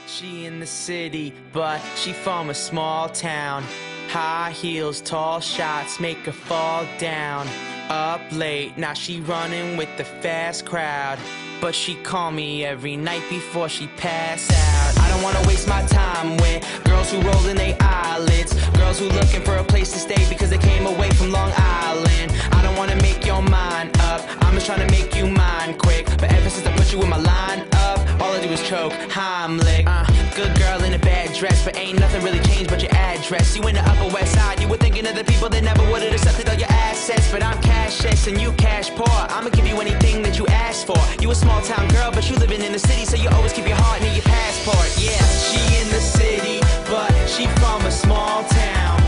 She in the city, but she from a small town. High heels, tall shots make her fall down. Up late, now she running with the fast crowd. But she call me every night before she pass out. I don't wanna waste my time with girls who roll in their eyelids, girls who looking for a place to stay because they came away from Long Island. I don't wanna make your mind up, I'm just trying to make you mine quick. But ever since I put you in my line up, all I do is choke, Heimlich. Good girl in a bad dress, but ain't nothing really changed but your address. You in the Upper West Side, you were thinking of the people that never would've accepted all your assets. But I'm cash-less and you cash poor, I'ma give you anything that you ask for. You a small town girl, but you living in the city, so you always keep your heart near your passport. Yeah, she in the city, but she from a small town.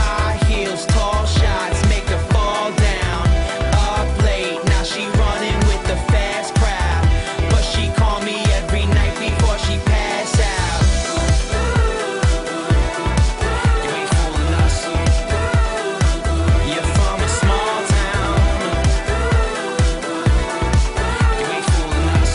High heels, tall shots make her fall down. Up late, now she running with the fast crowd. But she call me every night before she pass out. You ain't fooling us. You're from a small town. You ain't fooling us.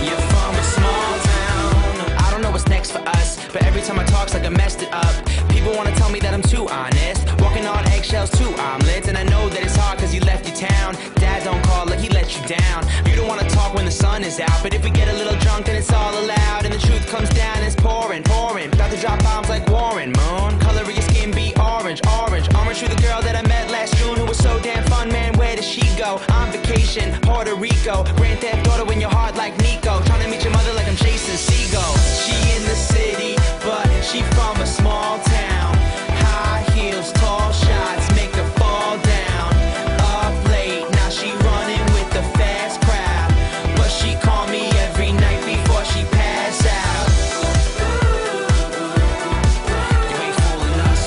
You're from a small town. I don't know what's next for us, but every time I talk's like I messed it up. People wanna tell me that I'm too honest, walking on eggshells, 2 omelets. And I know that it's hard cause you left your town. Dad don't call like he let you down. You don't wanna talk when the sun is out, but if we get a little drunk then it's all allowed. And the truth comes down and it's pouring, pouring. About to drop bombs like Warren Moon. Color of your skin be orange, orange. Orange to the girl that I met last June who was so damn fun, man, where does she go? On vacation, Puerto Rico. Grand Theft Auto in your heart like Nico. Trying to meet your mother like I'm Jason Segel. She in the city, but she from a small town. High heels, tall shots make her fall down. Up late, now she running with the fast crowd. But she call me every night before she pass out. You ain't fooling us.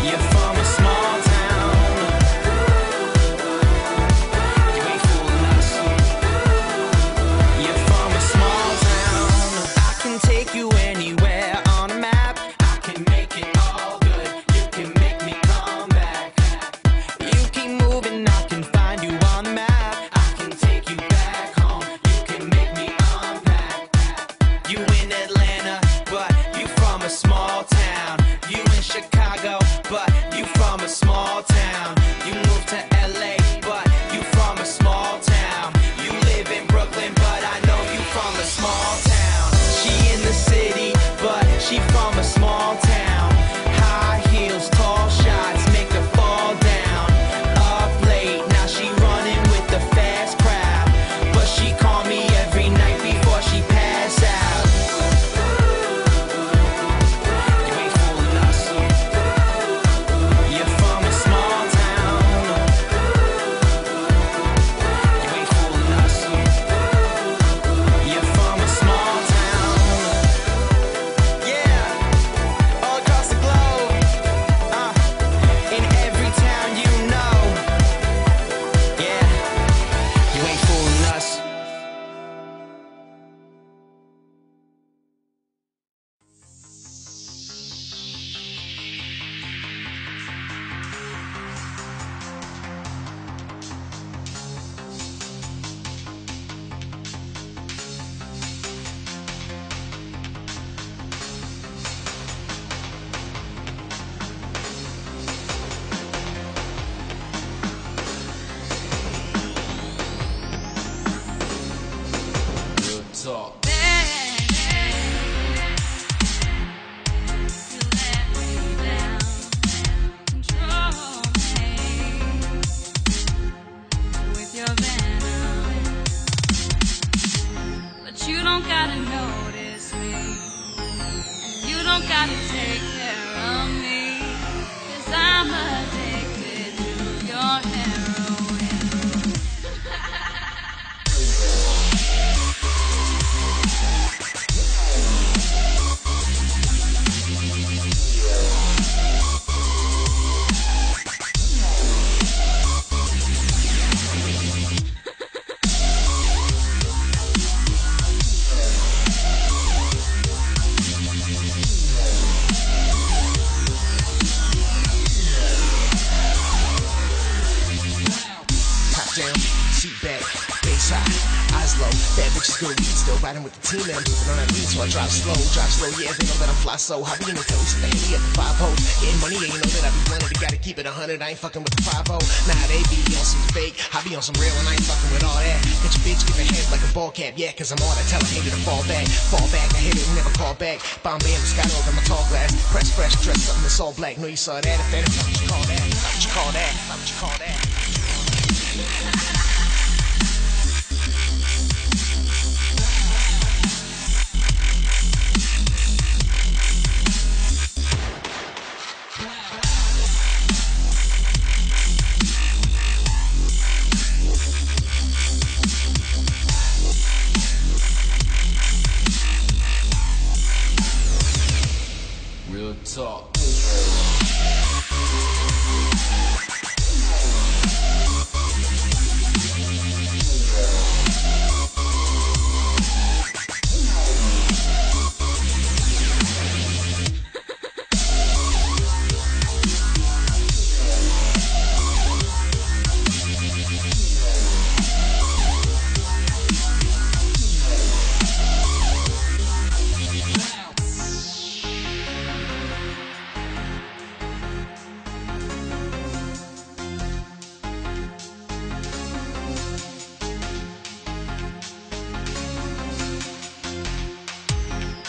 You're from a small town. good weed, still riding with the team, and I'm sipping on that lean, so I drive slow, yeah, they know that I'm fly so. I be in the toast, the Henny at the 5-0, getting money, yeah, you know that I be wanting to gotta keep it 100, I ain't fucking with the 5-0. Nah, they be on some fake, I be on some real, and I ain't fucking with all that. Get your bitch, give a head like a ball cap, yeah, cause I'm all that, tell a hater to fall back, I hit it and never call back. Bombay and the sky over my tall glass, press fresh, dress something that's all black, know you saw that, if that is what you call that, what you call that, what you call that. Real talk.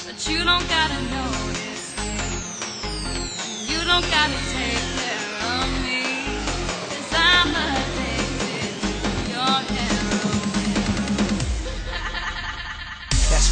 But you don't gotta notice me. You don't gotta take care of me. 'Cause I'm addicted to your heroin. That's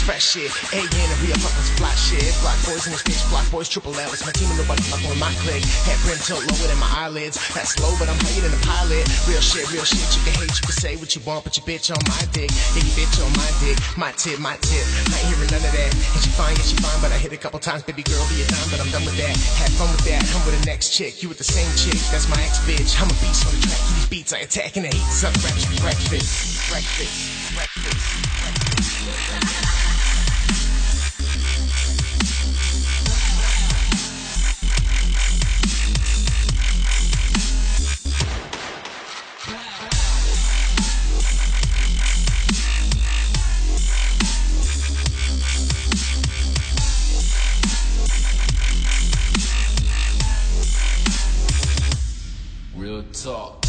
fresh shit. A and the real fucking fly shit. Block boys in this bitch, block boys, triple L. It's my team and nobody fucking with my clique. Head brim tilt lower than my eyelids. That's low, but I'm higher than a pilot. Real shit. You can hate, you can say what you want, but your bitch on my dick. Yeah, your bitch on my dick. My tip. I ain't hearing none of that. And she fine, but I hit a couple times. Baby girl, be a dime, but I'm done with that. Have fun with that. I'm with the next chick. You with the same chick. That's my ex bitch. I'm a beast on the track. These beats I attack in the heat. Southern rappers for breakfast. Real talk.